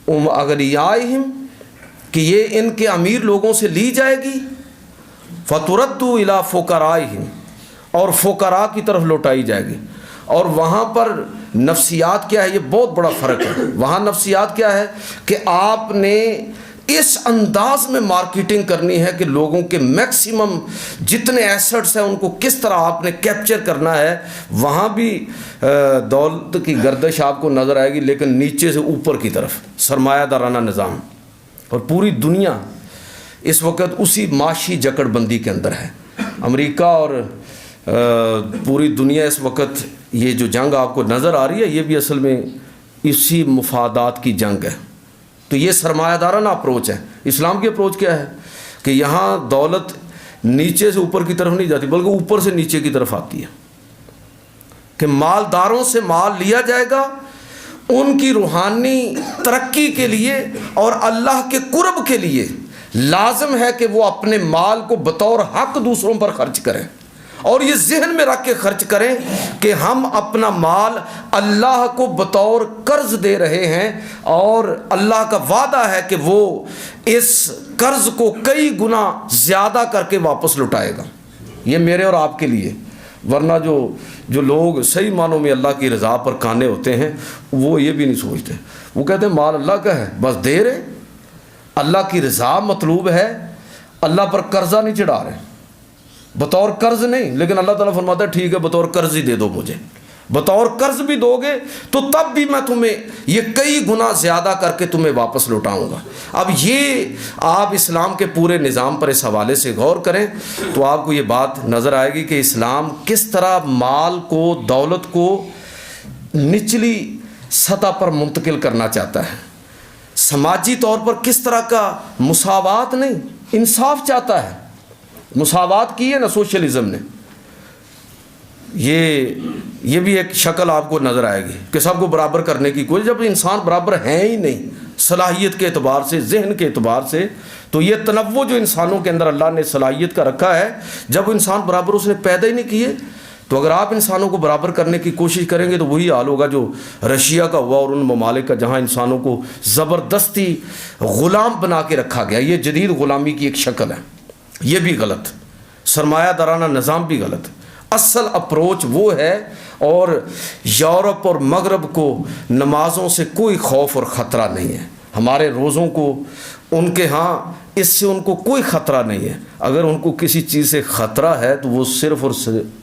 اغنیائہم, کہ یہ ان کے امیر لوگوں سے لی جائے گی, فَتُرَدُّ إِلَىٰ فُقَرَائِهِمْ, اور فقراء کی طرف لوٹائی جائے گی. اور وہاں پر نفسیات کیا ہے, یہ بہت بڑا فرق ہے. وہاں نفسیات کیا ہے کہ آپ نے اس انداز میں مارکیٹنگ کرنی ہے کہ لوگوں کے میکسیمم جتنے ایسٹس ہیں ان کو کس طرح آپ نے کیپچر کرنا ہے. وہاں بھی دولت کی گردش آپ کو نظر آئے گی, لیکن نیچے سے اوپر کی طرف سرمایہ دارانہ نظام. اور پوری دنیا اس وقت اسی معاشی جکڑ بندی کے اندر ہے. امریکہ اور پوری دنیا اس وقت یہ جو جنگ آپ کو نظر آ رہی ہے یہ بھی اصل میں اسی مفادات کی جنگ ہے. تو یہ سرمایہ دارانہ اپروچ ہے. اسلام کی اپروچ کیا ہے کہ یہاں دولت نیچے سے اوپر کی طرف نہیں جاتی بلکہ اوپر سے نیچے کی طرف آتی ہے, کہ مالداروں سے مال لیا جائے گا ان کی روحانی ترقی کے لیے اور اللہ کے قرب کے لیے. لازم ہے کہ وہ اپنے مال کو بطور حق دوسروں پر خرچ کریں, اور یہ ذہن میں رکھ کے خرچ کریں کہ ہم اپنا مال اللہ کو بطور قرض دے رہے ہیں, اور اللہ کا وعدہ ہے کہ وہ اس قرض کو کئی گنا زیادہ کر کے واپس لوٹائے گا. یہ میرے اور آپ کے لیے. ورنہ جو لوگ صحیح معنوں میں اللہ کی رضا پر کانے ہوتے ہیں وہ یہ بھی نہیں سوچتے. وہ کہتے ہیں مال اللہ کا ہے, بس دے رہے, اللہ کی رضا مطلوب ہے, اللہ پر قرضہ نہیں چڑھا رہے, بطور قرض نہیں. لیکن اللہ تعالیٰ فرماتا ہے ٹھیک ہے بطور قرض ہی دے دو مجھے. بطور قرض بھی دو گے تو تب بھی میں تمہیں یہ کئی گنا زیادہ کر کے تمہیں واپس لوٹاؤں گا. اب یہ آپ اسلام کے پورے نظام پر اس حوالے سے غور کریں تو آپ کو یہ بات نظر آئے گی کہ اسلام کس طرح مال کو, دولت کو نچلی سطح پر منتقل کرنا چاہتا ہے. سماجی طور پر کس طرح کا مساوات نہیں، انصاف چاہتا ہے. مساوات کی ہے نا سوشلزم نے. یہ بھی ایک شکل آپ کو نظر آئے گی کہ سب کو برابر کرنے کی کوئی، جب انسان برابر ہیں ہی نہیں صلاحیت کے اعتبار سے، ذہن کے اعتبار سے، تو یہ تنوع جو انسانوں کے اندر اللہ نے صلاحیت کا رکھا ہے، جب انسان برابر اس نے پیدا ہی نہیں کیے، تو اگر آپ انسانوں کو برابر کرنے کی کوشش کریں گے تو وہی حال ہوگا جو رشیا کا ہوا اور ان ممالک کا، جہاں انسانوں کو زبردستی غلام بنا کے رکھا گیا. یہ جدید غلامی کی ایک شکل ہے. یہ بھی غلط، سرمایہ دارانہ نظام بھی غلط. اصل اپروچ وہ ہے. اور یورپ اور مغرب کو نمازوں سے کوئی خوف اور خطرہ نہیں ہے. ہمارے روزوں کو ان کے ہاں اس سے ان کو کوئی خطرہ نہیں ہے. اگر ان کو کسی چیز سے خطرہ ہے تو وہ صرف اور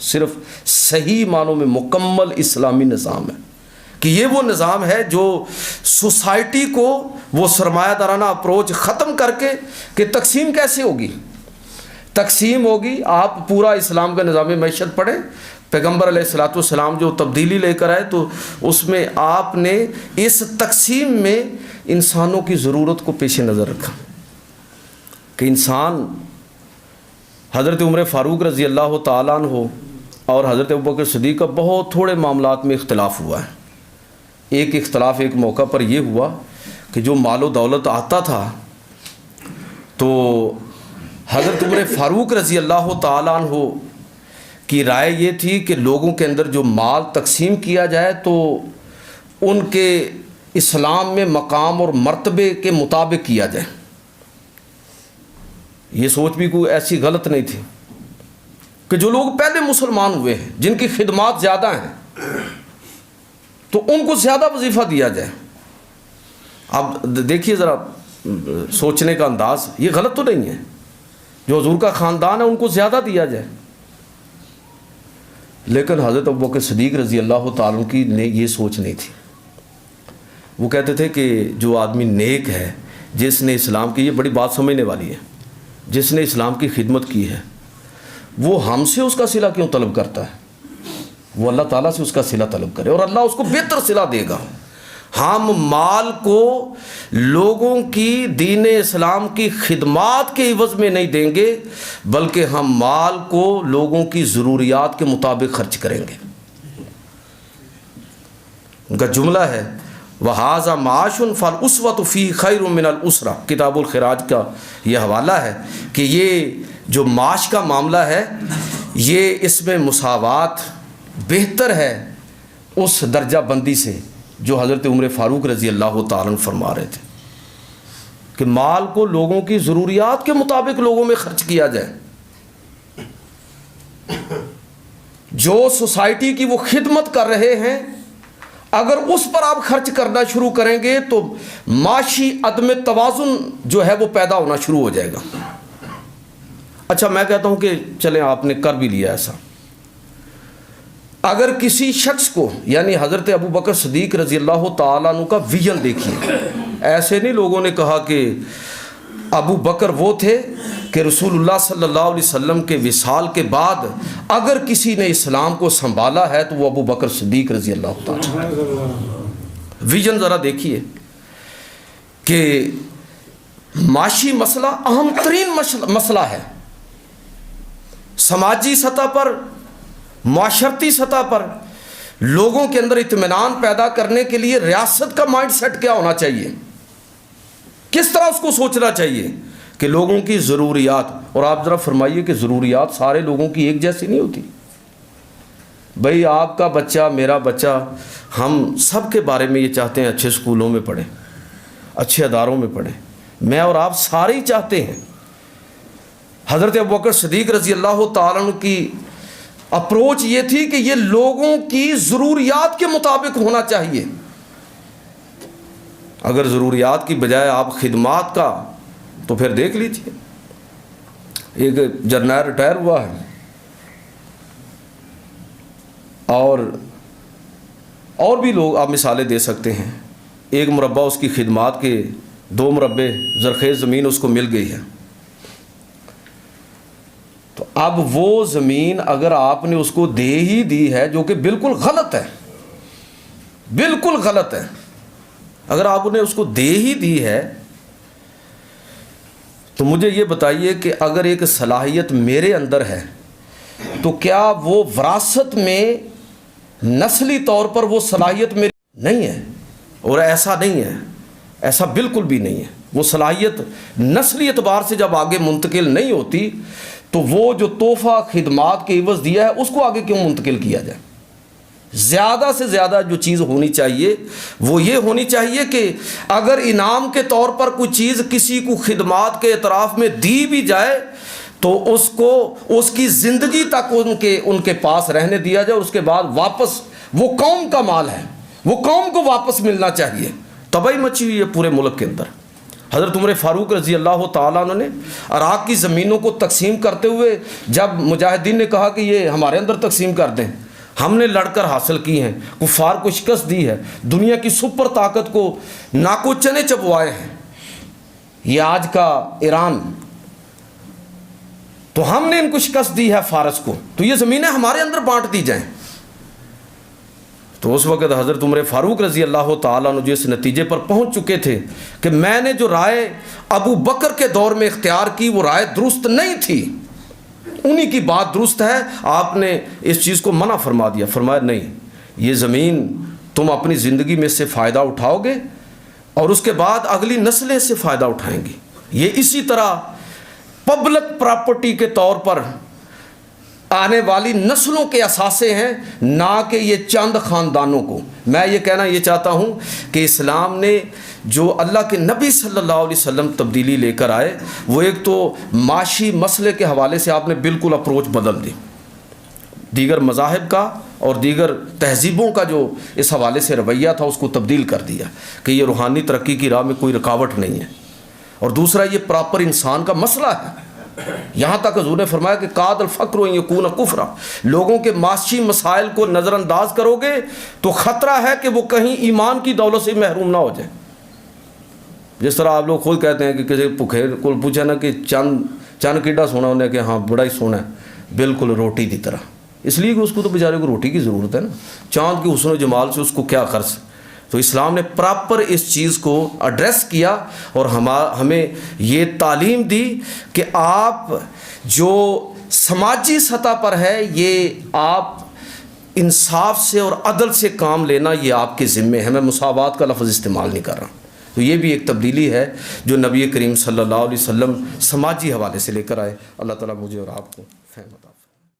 صرف صحیح معنوں میں مکمل اسلامی نظام ہے، کہ یہ وہ نظام ہے جو سوسائٹی کو وہ سرمایہ دارانہ اپروچ ختم کر کے کہ تقسیم کیسے ہوگی. تقسیم ہوگی، آپ پورا اسلام کا نظام معیشت پڑھیں. پیغمبر علیہ الصلوۃ والسلام جو تبدیلی لے کر آئے تو اس میں آپ نے اس تقسیم میں انسانوں کی ضرورت کو پیش نظر رکھا کہ انسان، حضرت عمر فاروق رضی اللہ تعالیٰ عنہ اور حضرت ابوبکر صدیق کا بہت تھوڑے معاملات میں اختلاف ہوا ہے. ایک اختلاف ایک موقع پر یہ ہوا کہ جو مال و دولت آتا تھا تو حضرت عمر فاروق رضی اللہ تعالیٰ عنہ کی رائے یہ تھی کہ لوگوں کے اندر جو مال تقسیم کیا جائے تو ان کے اسلام میں مقام اور مرتبے کے مطابق کیا جائے. یہ سوچ بھی کوئی ایسی غلط نہیں تھی کہ جو لوگ پہلے مسلمان ہوئے ہیں، جن کی خدمات زیادہ ہیں، تو ان کو زیادہ وظیفہ دیا جائے. اب دیکھیے ذرا سوچنے کا انداز، یہ غلط تو نہیں ہے. جو حضور کا خاندان ہے ان کو زیادہ دیا جائے. لیکن حضرت ابوبکر صدیق رضی اللہ تعالیٰ کی نے یہ سوچ نہیں تھی. وہ کہتے تھے کہ جو آدمی نیک ہے، جس نے اسلام کی، یہ بڑی بات سمجھنے والی ہے، جس نے اسلام کی خدمت کی ہے، وہ ہم سے اس کا صلہ کیوں طلب کرتا ہے؟ وہ اللہ تعالیٰ سے اس کا صلہ طلب کرے اور اللہ اس کو بہتر صلہ دے گا. ہم مال کو لوگوں کی دین اسلام کی خدمات کے عوض میں نہیں دیں گے، بلکہ ہم مال کو لوگوں کی ضروریات کے مطابق خرچ کریں گے. ان کا جملہ ہے وَهَذَا مَعَاشٌ فَالْأُسْوَةُ فِيهِ خَيْرٌ مِنَ الْأُسْرَةِ. کتاب الخراج کا یہ حوالہ ہے کہ یہ جو معاش کا معاملہ ہے، یہ اس میں مساوات بہتر ہے اس درجہ بندی سے جو حضرت عمر فاروق رضی اللہ تعالیٰ فرما رہے تھے کہ مال کو لوگوں کی ضروریات کے مطابق لوگوں میں خرچ کیا جائے. جو سوسائٹی کی وہ خدمت کر رہے ہیں، اگر اس پر آپ خرچ کرنا شروع کریں گے تو معاشی عدم توازن جو ہے وہ پیدا ہونا شروع ہو جائے گا. اچھا میں کہتا ہوں کہ چلیں آپ نے کر بھی لیا ایسا. اگر کسی شخص کو، یعنی حضرت ابوبکر صدیق رضی اللہ تعالیٰ عنہ کا ویژن دیکھیے، ایسے نہیں لوگوں نے کہا کہ ابو بکر وہ تھے کہ رسول اللہ صلی اللہ علیہ وسلم کے وصال کے بعد اگر کسی نے اسلام کو سنبھالا ہے تو وہ ابو بکر صدیق رضی اللہ تعالیٰ. ویژن ذرا دیکھیے کہ معاشی مسئلہ اہم ترین مسئلہ ہے. سماجی سطح پر، معاشرتی سطح پر لوگوں کے اندر اطمینان پیدا کرنے کے لیے ریاست کا مائنڈ سیٹ کیا ہونا چاہیے، کس طرح اس کو سوچنا چاہیے کہ لوگوں کی ضروریات. اور آپ ذرا فرمائیے کہ ضروریات سارے لوگوں کی ایک جیسی نہیں ہوتی. بھئی آپ کا بچہ، میرا بچہ، ہم سب کے بارے میں یہ چاہتے ہیں اچھے اسکولوں میں پڑھیں، اچھے اداروں میں پڑھیں. میں اور آپ سارے ہی چاہتے ہیں. حضرت ابوبکر صدیق رضی اللہ تعالیٰ عنہ کی اپروچ یہ تھی کہ یہ لوگوں کی ضروریات کے مطابق ہونا چاہیے. اگر ضروریات کی بجائے آپ خدمات کا، تو پھر دیکھ لیجیے ایک جرنیل ریٹائر ہوا ہے اور بھی لوگ آپ مثالیں دے سکتے ہیں. ایک مربع اس کی خدمات کے 2 مربع زرخیز زمین اس کو مل گئی ہے. تو اب وہ زمین اگر آپ نے اس کو دے ہی دی ہے، جو کہ بالکل غلط ہے، بالکل غلط ہے، اگر آپ نے اس کو دے ہی دی ہے تو مجھے یہ بتائیے کہ اگر ایک صلاحیت میرے اندر ہے تو کیا وہ وراثت میں نسلی طور پر وہ صلاحیت میری نہیں ہے؟ اور ایسا نہیں ہے، ایسا بالکل بھی نہیں ہے۔ وہ صلاحیت نسلی اعتبار سے جب آگے منتقل نہیں ہوتی تو وہ جو تحفہ خدمات کے عوض دیا ہے اس کو آگے کیوں منتقل کیا جائے؟ زیادہ سے زیادہ جو چیز ہونی چاہیے وہ یہ ہونی چاہیے کہ اگر انعام کے طور پر کوئی چیز کسی کو خدمات کے اعتراف میں دی بھی جائے تو اس کو اس کی زندگی تک ان کے پاس رہنے دیا جائے، اور اس کے بعد واپس وہ قوم کا مال ہے، وہ قوم کو واپس ملنا چاہیے۔ تباہی مچی ہوئی ہے پورے ملک کے اندر۔ حضرت عمر فاروق رضی اللہ تعالیٰ عنہ نے عراق کی زمینوں کو تقسیم کرتے ہوئے جب مجاہدین نے کہا کہ یہ ہمارے اندر تقسیم کر دیں، ہم نے لڑ کر حاصل کی ہیں، کفار کو شکست دی ہے، دنیا کی سپر طاقت کو ناکو چنے چبوائے ہیں، یہ آج کا ایران، تو ہم نے ان کو شکست دی ہے فارس کو، تو یہ زمینیں ہمارے اندر بانٹ دی جائیں۔ تو اس وقت حضرت عمر فاروق رضی اللہ تعالیٰ عنہ جو اس نتیجے پر پہنچ چکے تھے کہ میں نے جو رائے ابو بکر کے دور میں اختیار کی وہ رائے درست نہیں تھی، انہی کی بات درست ہے، آپ نے اس چیز کو منع فرما دیا، فرمایا نہیں، یہ زمین تم اپنی زندگی میں سے فائدہ اٹھاؤ گے اور اس کے بعد اگلی نسلیں سے فائدہ اٹھائیں گی، یہ اسی طرح پبلک پراپرٹی کے طور پر آنے والی نسلوں کے اثاثے ہیں، نہ کہ یہ چند خاندانوں کو۔ میں یہ کہنا یہ چاہتا ہوں کہ اسلام نے جو اللہ کے نبی صلی اللہ علیہ وسلم تبدیلی لے کر آئے وہ ایک تو معاشی مسئلے کے حوالے سے آپ نے بالکل اپروچ بدل دی، دیگر مذاہب کا اور دیگر تہذیبوں کا جو اس حوالے سے رویہ تھا اس کو تبدیل کر دیا کہ یہ روحانی ترقی کی راہ میں کوئی رکاوٹ نہیں ہے، اور دوسرا یہ پراپر انسان کا مسئلہ ہے۔ یہاں تک حضور نے فرمایا کہ قاد الفقر ان یکون کفرا، لوگوں کے معاشی مسائل کو نظر انداز کرو گے تو خطرہ ہے کہ وہ کہیں ایمان کی دولت سے محروم نہ ہو جائے۔ جس طرح آپ لوگ خود کہتے ہیں کہ کسی بھوکے کو پوچھا نا کہ چند کیڈا سونا انہیں کہ ہاں بڑا ہی سونا ہے، بالکل روٹی کی طرح، اس لیے کہ اس کو تو بیچارے کو روٹی کی ضرورت ہے نا، چاند کی حسن و جمال سے اس کو کیا قرض۔ تو اسلام نے پراپر اس چیز کو ایڈریس کیا اور ہمیں یہ تعلیم دی کہ آپ جو سماجی سطح پر ہے یہ آپ انصاف سے اور عدل سے کام لینا یہ آپ کے ذمے ہے۔ میں مساوات کا لفظ استعمال نہیں کر رہا، تو یہ بھی ایک تبدیلی ہے جو نبی کریم صلی اللہ علیہ وسلم سماجی حوالے سے لے کر آئے۔ اللہ تعالیٰ مجھے اور آپ کو فہم عطا